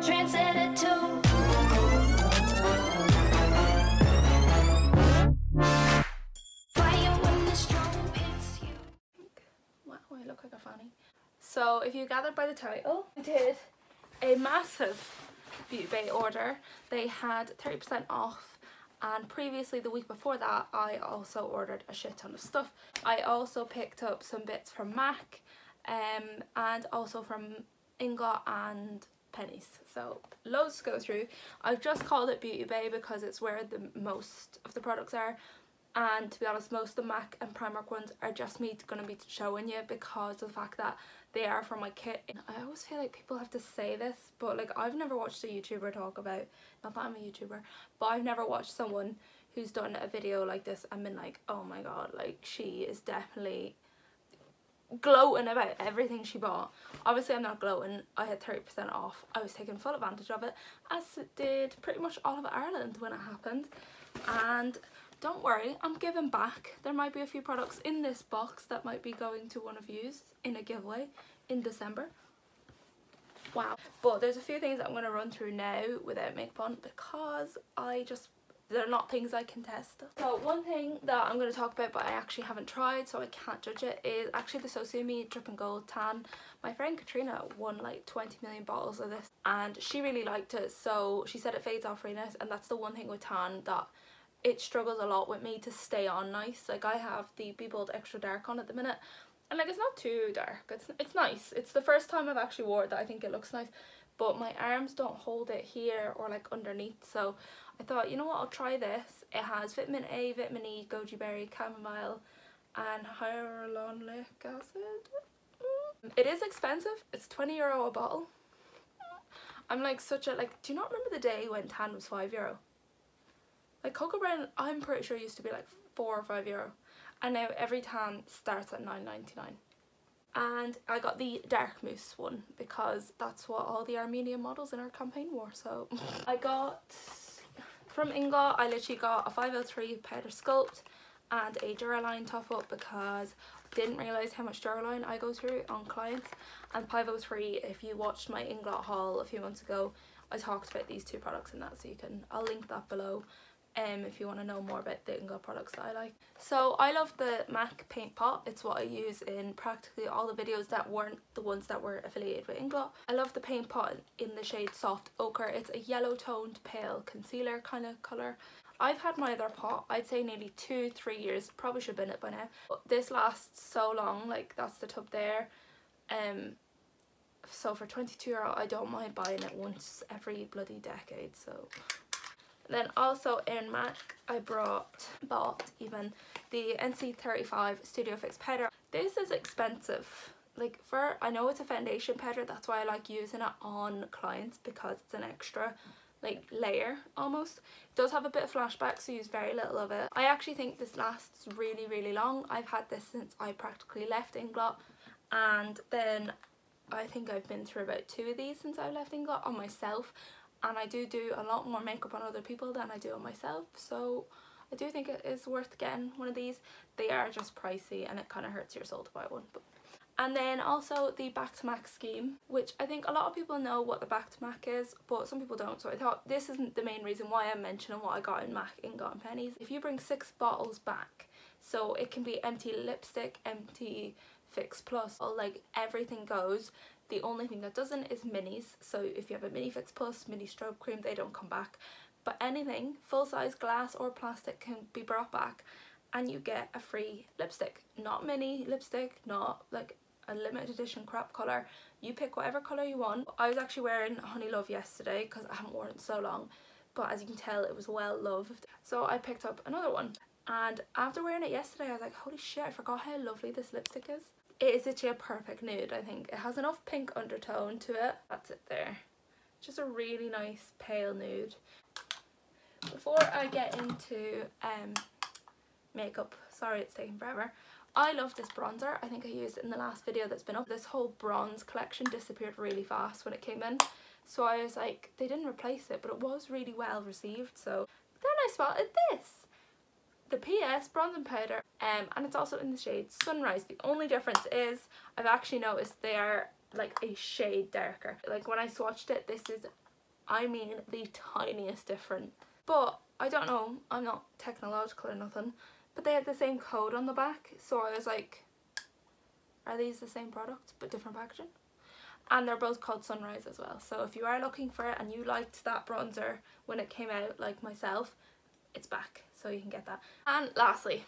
Trendsetter too. Fire when the strobe hits you. Wow, I look like a fanny. So if you gathered by the title, I did a massive Beauty Bay order. They had 30% off, and previously the week before that I also ordered a shit ton of stuff. I also picked up some bits from MAC and also from Inglot and pennies, so loads to go through. I've just called it Beauty Bay because it's where the most of the products are, and to be honest, most of the MAC and Primark ones are just me going to be showing you because of the fact that they are from my kit. I always feel like people have to say this, but like I've never watched a YouTuber talk about, not that I'm a YouTuber, but I've never watched someone who's done a video like this and been like, oh my god, like she is definitely gloating about everything she bought. Obviously I'm not gloating, I had 30% off. I was taking full advantage of it, as it did pretty much all of Ireland when it happened. And don't worry, I'm giving back. There might be a few products in this box that might be going to one of yous in a giveaway in December. Wow. But there's a few things that I'm going to run through now without makeup on because they're not things I can test. So one thing that I'm going to talk about but I actually haven't tried, so I can't judge it, is actually the SoSu Drip and Gold Tan. My friend Katrina won like 20 million bottles of this and she really liked it, so she said it fades off really nice, and that's the one thing with tan that it struggles a lot with me to stay on nice. Like I have the Be Bold Extra Dark on at the minute and like it's not too dark, it's nice. It's the first time I've actually wore it that I think it looks nice, but my arms don't hold it here or like underneath, so I thought, you know what, I'll try this. It has vitamin A, vitamin E, goji berry, chamomile and hyaluronic acid. It is expensive, it's €20 a bottle. I'm like such a, like, do you not remember the day when tan was €5? Like Cocoa Brown, I'm pretty sure used to be like €4 or €5, and now every tan starts at $9.99. And I got the dark mousse one because that's what all the Armenian models in our campaign wore. So I got from Inglot, I literally got a 503 powder sculpt and a Duraline top up because I didn't realise how much Duraline I go through on clients. And 503, if you watched my Inglot haul a few months ago, I talked about these two products in that, so you can, I'll link that below if you want to know more about the Inglot products that I like. So I love the MAC paint pot. It's what I use in practically all the videos that weren't the ones that were affiliated with Inglot. I love the paint pot in the shade Soft Ochre. It's a yellow toned pale concealer kind of colour. I've had my other pot, I'd say nearly 2-3 years, probably should have been it by now. But this lasts so long, like that's the tub there. So for €22 I don't mind buying it once every bloody decade, so. Then also in MAC I bought even the NC35 Studio Fix powder. This is expensive. Like I know it's a foundation powder, that's why I like using it on clients because it's an extra like layer almost. It does have a bit of flashback, so use very little of it. I actually think this lasts really long. I've had this since I practically left Inglot, and then I think I've been through about 2 of these since I left Inglot on myself. And I do a lot more makeup on other people than I do on myself, so I do think it is worth getting one of these. They are just pricey and it kind of hurts your soul to buy one. And then also the Back to MAC scheme, which I think a lot of people know what the Back to MAC is, but some people don't, so I thought this isn't the main reason why I'm mentioning what I got in MAC, Inglot and pennies. If you bring 6 bottles back, so it can be empty lipstick, empty Fix Plus, or like everything goes. The only thing that doesn't is minis, so if you have a mini Fix Plus, mini strobe cream, they don't come back. But anything, full size glass or plastic, can be brought back and you get a free lipstick. Not mini lipstick, not like a limited edition crap colour. You pick whatever colour you want. I was actually wearing Honey Love yesterday because I haven't worn it so long, but as you can tell it was well loved. So I picked up another one, and after wearing it yesterday I was like, holy shit, I forgot how lovely this lipstick is. It is literally a perfect nude, I think. It has enough pink undertone to it. That's it there. Just a really nice pale nude. Before I get into makeup, sorry it's taking forever, I love this bronzer. I think I used it in the last video that's been up. This whole bronze collection disappeared really fast when it came in. So I was like, they didn't replace it, but it was really well received. So then I spotted this. The PS bronzing powder, and it's also in the shade Sunrise. The only difference is I've actually noticed they are like a shade darker. Like when I swatched it, this is I mean the tiniest difference. But I don't know, I'm not technological or nothing, but they had the same code on the back, so I was like, are these the same product but different packaging? And they're both called Sunrise as well, so if you are looking for it and you liked that bronzer when it came out like myself, it's back, so you can get that. And lastly,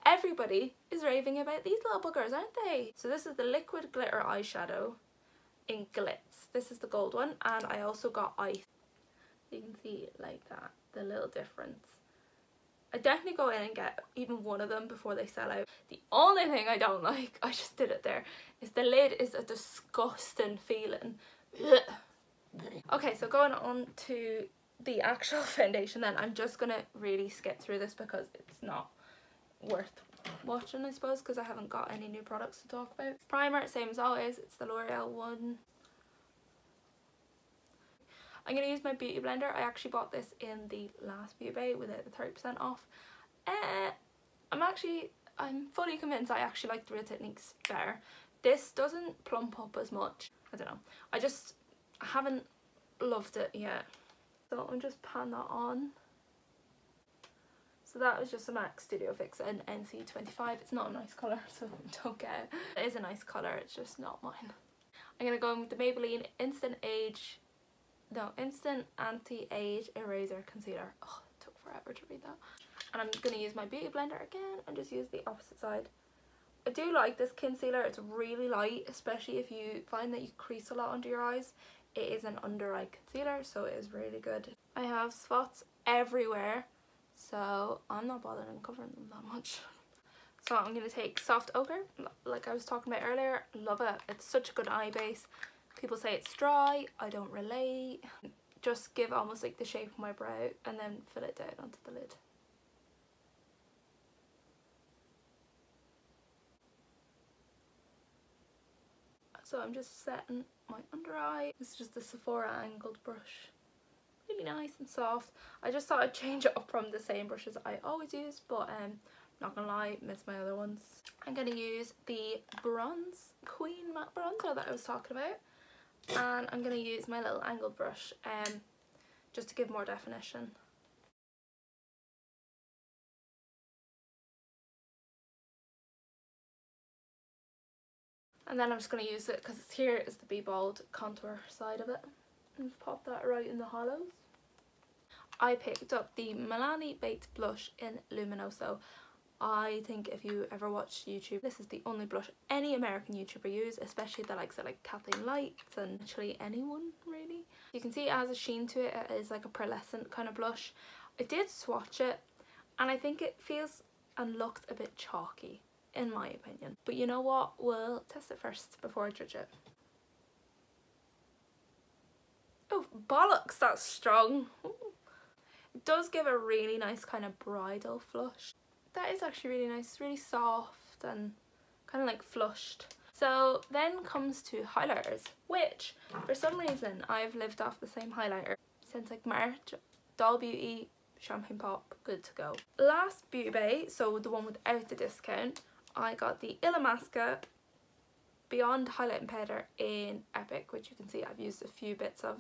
everybody is raving about these little buggers, aren't they? So this is the liquid glitter eyeshadow in Glitz. This is the gold one, and I also got ice. You can see like that, the little difference. I definitely go in and get even one of them before they sell out. The only thing I don't like, I just did it there, is the lid is a disgusting feeling. Okay, so going on to the actual foundation then, I'm just gonna really skip through this because it's not worth watching, I suppose, because I haven't got any new products to talk about. Primer, same as always, it's the L'Oreal one. I'm going to use my beauty blender. I actually bought this in the last beauty bay with it 30% off. I'm fully convinced I actually like the Real Techniques better. This doesn't plump up as much. I don't know. I haven't loved it yet. So I'm just pan that on. So that was just a MAC Studio Fix in NC25. It's not a nice colour, so don't get it. It is a nice colour, it's just not mine. I'm going to go in with the Maybelline Instant Anti-Age Eraser Concealer. Oh, it took forever to read that. And I'm going to use my beauty blender again and just use the opposite side. I do like this concealer. It's really light, especially if you find that you crease a lot under your eyes. It is an under eye concealer, so it is really good. I have spots everywhere, so I'm not bothering covering them that much. So I'm going to take Soft Ochre, like I was talking about earlier. Love it. It's such a good eye base. People say it's dry, I don't relate. Just give almost like the shape of my brow and then fill it down onto the lid. So I'm just setting my under eye. This is just the Sephora angled brush. Really nice and soft. I just thought I'd change it up from the same brushes I always use, but not gonna lie, miss my other ones. I'm gonna use the Bronze Queen matte bronzer that I was talking about. And I'm going to use my little angled brush just to give more definition. And then I'm just going to use it because here is the Be Bold contour side of it. And just pop that right in the hollows. I picked up the Milani Baked Blush in Luminoso. I think if you ever watch YouTube, this is the only blush any American YouTuber use, especially the likes of like Kathleen Lights and actually anyone really. You can see it has a sheen to it. It is like a pearlescent kind of blush. I did swatch it and I think it feels and looks a bit chalky in my opinion. But you know what? We'll test it first before I judge it. Oh bollocks, that's strong. Ooh. It does give a really nice kind of bridal flush. That is actually really nice. It's really soft and kind of like flushed. So then comes to highlighters, which for some reason I've lived off the same highlighter since like March. Doll Beauty Champagne Pop, good to go. Last beauty bay, so the one without the discount, I got the Illamasqua Beyond Highlighting Powder in Epic, which you can see I've used a few bits of.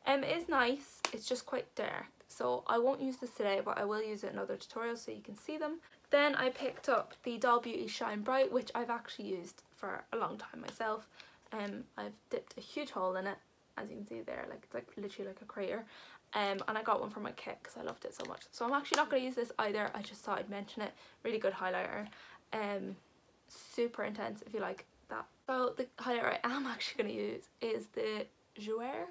It is nice, it's just quite dark, so I won't use this today, but I will use it in other tutorials so you can see them. Then I picked up the Doll Beauty Shine Bright, which I've actually used for a long time myself. I've dipped a huge hole in it, as you can see there, like it's like literally like a crater. And I got one for my kit because I loved it so much. So I'm actually not going to use this either, I just thought I'd mention it. Really good highlighter. Super intense if you like that. So the highlighter I am actually going to use is the Jouer,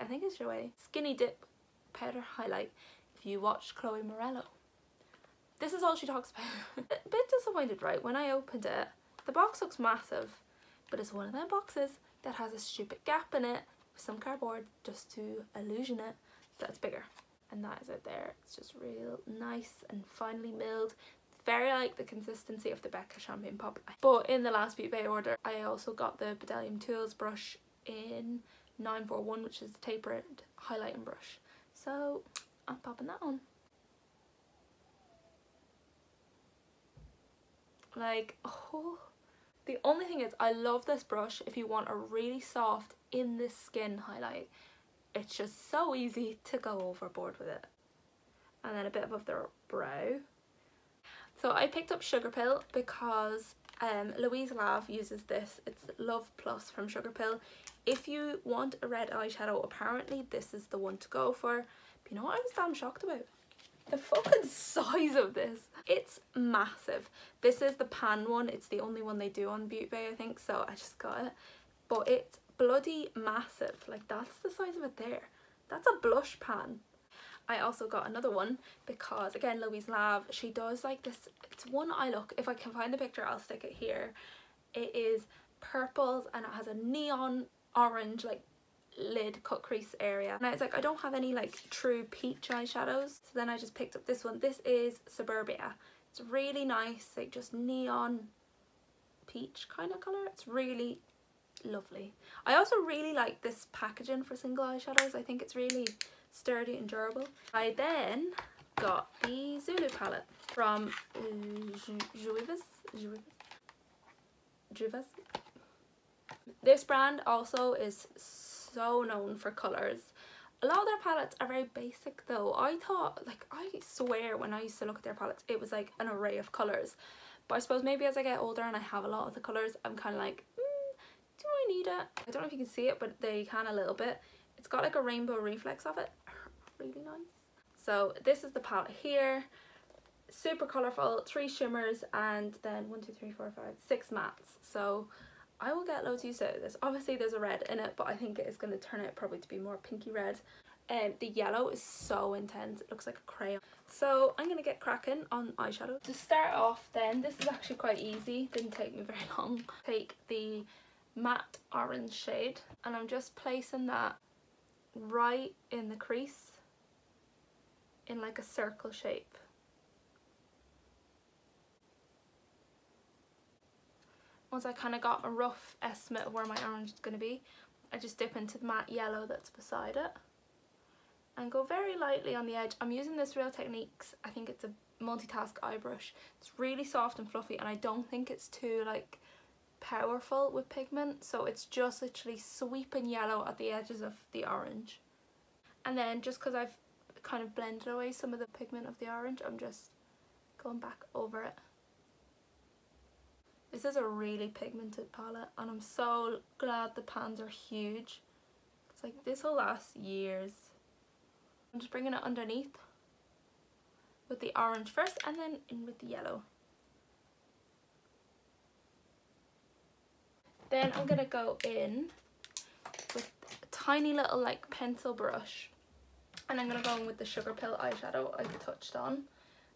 I think it's Jouer Skinny Dip Powder Highlight. If you watched Chloe Morello, this is all she talks about. A bit disappointed, right? When I opened it, the box looks massive, but it's one of them boxes that has a stupid gap in it with some cardboard just to illusion it that it's bigger. And that is it there. It's just real nice and finely milled. Very like the consistency of the Becca Champagne Pop. But in the last Beauty Bay order, I also got the Bedazzling Tools brush in 941, which is the tapered highlighting brush. So I'm popping that on. Like, oh, the only thing is I love this brush if you want a really soft in this skin highlight, it's just so easy to go overboard with it. And then a bit above the brow. So I picked up Sugar Pill because Louise Lave uses this. It's Love Plus from Sugar Pill. If you want a red eyeshadow, apparently this is the one to go for. But you know what I was damn shocked about? The fucking size of this. It's massive. This is the pan one. It's the only one they do on Beauty Bay, I think, so I just got it. But it's bloody massive. Like, that's the size of it there. That's a blush pan. I also got another one because, again, Louise Lave, she does like this. It's one eye look. If I can find the picture, I'll stick it here. It is purples and it has a neon orange like lid cut crease area. And I was like, I don't have any like true peach eyeshadows, so then I just picked up this one. This is Suburbia. It's really nice, like just neon peach kind of colour. It's really lovely. I also really like this packaging for single eyeshadows. I think it's really sturdy and durable. I then got the Zulu palette from Juvis. This brand also is so known for colours. A lot of their palettes are very basic though. I thought, like, I swear when I used to look at their palettes it was like an array of colours, but I suppose maybe as I get older and I have a lot of the colours, I'm kind of like, do I need it? I don't know if you can see it, but they can a little bit. It's got like a rainbow reflex of it. Really nice. So this is the palette here. Super colourful, 3 shimmers and then 6 mattes. So I will get loads used to this. Obviously there's a red in it, but I think it is going to turn out probably to be more pinky red. The yellow is so intense, it looks like a crayon. So I'm going to get cracking on eyeshadow. To start off then, this is actually quite easy, didn't take me very long. Take the matte orange shade and I'm just placing that right in the crease in like a circle shape. Once I kind of got a rough estimate of where my orange is going to be, I just dip into the matte yellow that's beside it and go very lightly on the edge. I'm using this Real Techniques, I think it's a multitask eye brush. It's really soft and fluffy and I don't think it's too like powerful with pigment, so it's just literally sweeping yellow at the edges of the orange. And then just because I've kind of blended away some of the pigment of the orange, I'm just going back over it. This is a really pigmented palette and I'm so glad the pans are huge. It's like this will last years. I'm just bringing it underneath with the orange first and then in with the yellow. Then I'm going to go in with a tiny little like pencil brush and I'm going to go in with the Sugar Pill eyeshadow I touched on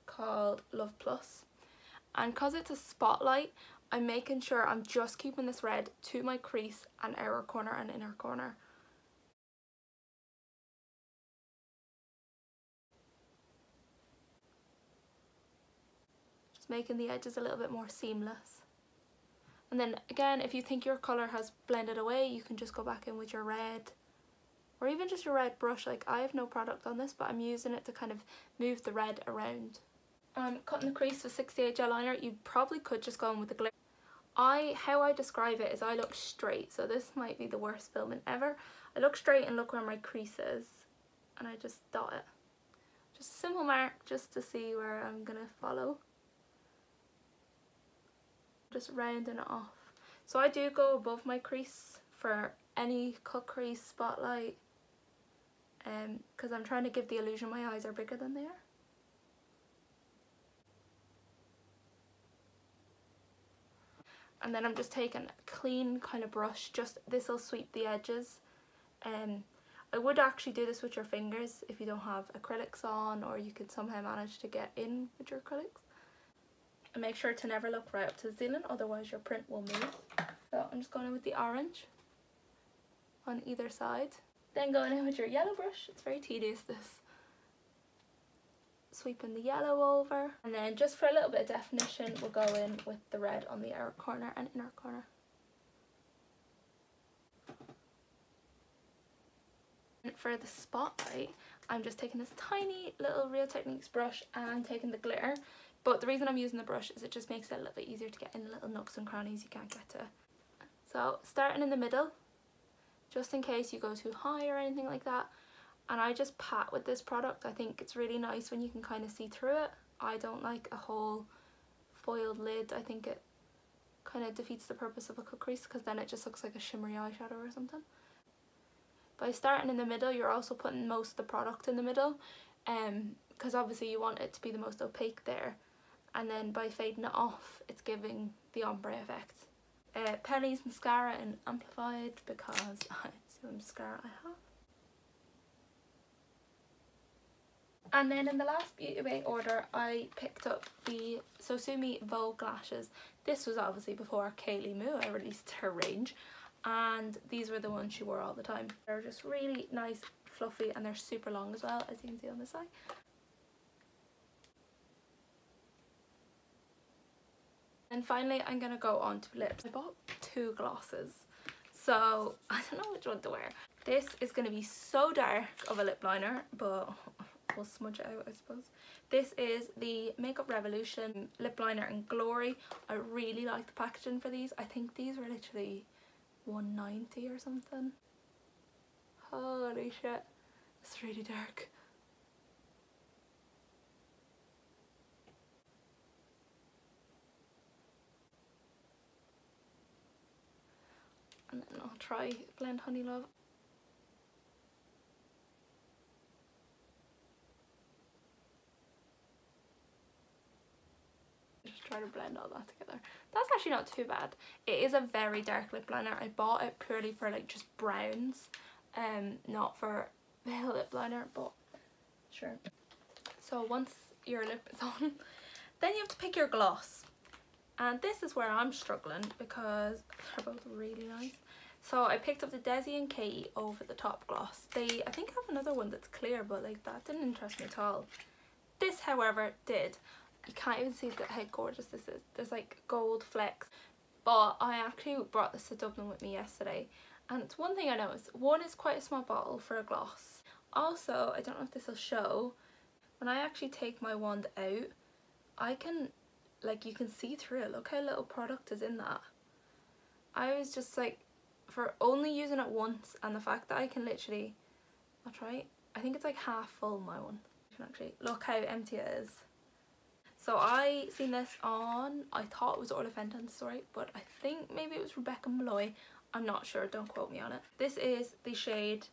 called Love Plus. And because it's a spotlight, I'm making sure I'm just keeping this red to my crease and outer corner and inner corner. Just making the edges a little bit more seamless. And then again, if you think your colour has blended away, you can just go back in with your red or even just your red brush. Like, I have no product on this, but I'm using it to kind of move the red around. I'm cutting the crease with 68 gel liner. You probably could just go in with the glitter. How I describe it is I look straight, so this might be the worst filming ever. I look straight and look where my crease is and I just dot it. Just a simple mark just to see where I'm gonna follow. Just rounding it off. So I do go above my crease for any cut crease, spotlight, because I'm trying to give the illusion my eyes are bigger than they are. And then I'm just taking a clean kind of brush, just this will sweep the edges. I would actually do this with your fingers if you don't have acrylics on, or you could somehow manage to get in with your acrylics. And make sure to never look right up to the ceiling, otherwise your print will move. So I'm just going in with the orange on either side. Then going in with your yellow brush. It's very tedious, this. Sweeping the yellow over, and then just for a little bit of definition we'll go in with the red on the outer corner and inner corner. And for the spotlight, I'm just taking this tiny little Real Techniques brush and taking the glitter, but the reason I'm using the brush is it just makes it a little bit easier to get in little nooks and crannies you can't get to. So starting in the middle, just in case you go too high or anything like that. And I just pat with this product. I think it's really nice when you can kind of see through it. I don't like a whole foiled lid. I think it kind of defeats the purpose of a cut crease because then it just looks like a shimmery eyeshadow or something. By starting in the middle, you're also putting most of the product in the middle, because obviously you want it to be the most opaque there, and then by fading it off it's giving the ombre effect. Penny's mascara in Amplified because it's the mascara I have. And then in the last Beauty Bay order I picked up the SoSu Vogue lashes. This was obviously before Kaylee Moo released her range, and these were the ones she wore all the time. They're just really nice, fluffy, and they're super long as well, as you can see on this side. And finally I'm gonna go on to lips. I bought 2 glosses, so I don't know which one to wear. This is gonna be so dark of a lip liner, but we'll smudge it out, I suppose. This is the Makeup Revolution lip liner in Glory. I really like the packaging for these. I think these were literally $1.90 or something. Holy shit, it's really dark. And then I'll try blend Honey Love. Just try to blend all that together. That's actually not too bad. It is a very dark lip liner. I bought it purely for like just browns, not for the lip liner, but sure. So once your lip is on, then you have to pick your gloss. And this is where I'm struggling because they're both really nice. So I picked up the Desi and Katie over the top gloss. They, I think, have another one that's clear, but like that didn't interest me at all. This, however, did. You can't even see how gorgeous this is. There's like gold flecks. But I actually brought this to Dublin with me yesterday, and it's one thing I noticed. One, is quite a small bottle for a gloss. Also, I don't know if this will show, when I actually take my wand out, I can, like, you can see through it. Look how little product is in that. I was just like, for only using it once, and the fact that I can literally, I'll try, I think it's like half full, my one. You can actually look how empty it is. So I seen this on, I thought it was Orla Fenton's story, but I think maybe it was Rebecca Malloy. I'm not sure, don't quote me on it. This is the shade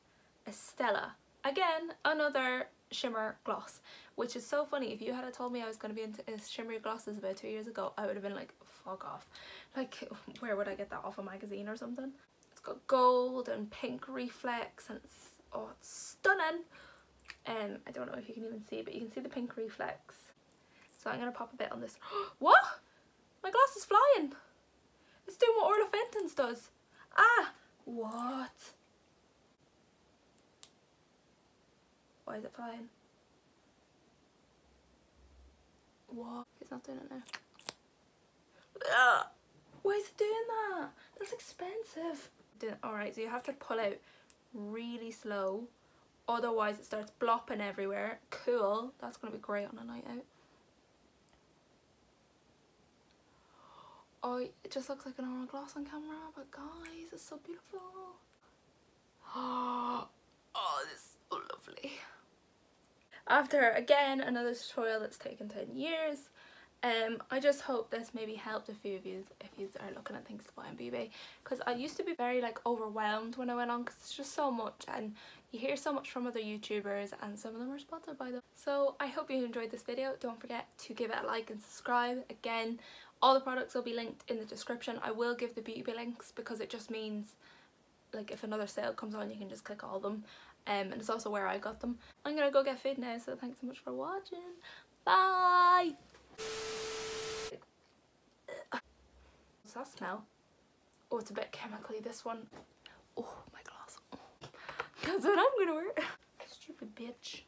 Estella. Again, another shimmer gloss, which is so funny. If you had told me I was going to be into shimmery glosses about 2 years ago, I would have been like, fuck off. Like, where would I get that, off a magazine or something? It's got gold and pink reflex, and it's, oh, it's stunning. I don't know if you can even see, but you can see the pink reflex. So I'm going to pop a bit on this. What? My gloss is flying. It's doing what Orla Fenton's does. Ah! What? Why is it flying? What? It's not doing it now. Ugh. Why is it doing that? That's expensive. Alright, so you have to pull out really slow. Otherwise it starts blopping everywhere. Cool. That's going to be great on a night out. Oh, it just looks like a normal gloss on camera, but guys, it's so beautiful. Oh, this is so lovely. After, again, another tutorial that's taken 10 years, I just hope this maybe helped a few of you if you are looking at things to buy on eBay, because I used to be very like overwhelmed when I went on, because it's just so much and you hear so much from other YouTubers and some of them are sponsored by them. So I hope you enjoyed this video. Don't forget to give it a like and subscribe. Again, all the products will be linked in the description. I will give the Beauty Bay links because it just means like if another sale comes on you can just click all of them, and it's also where I got them. I'm gonna go get food now, so thanks so much for watching. Bye! What's that smell? Oh, it's a bit chemically, this one. Oh, my glass. Oh. That's what I'm gonna wear. Stupid bitch.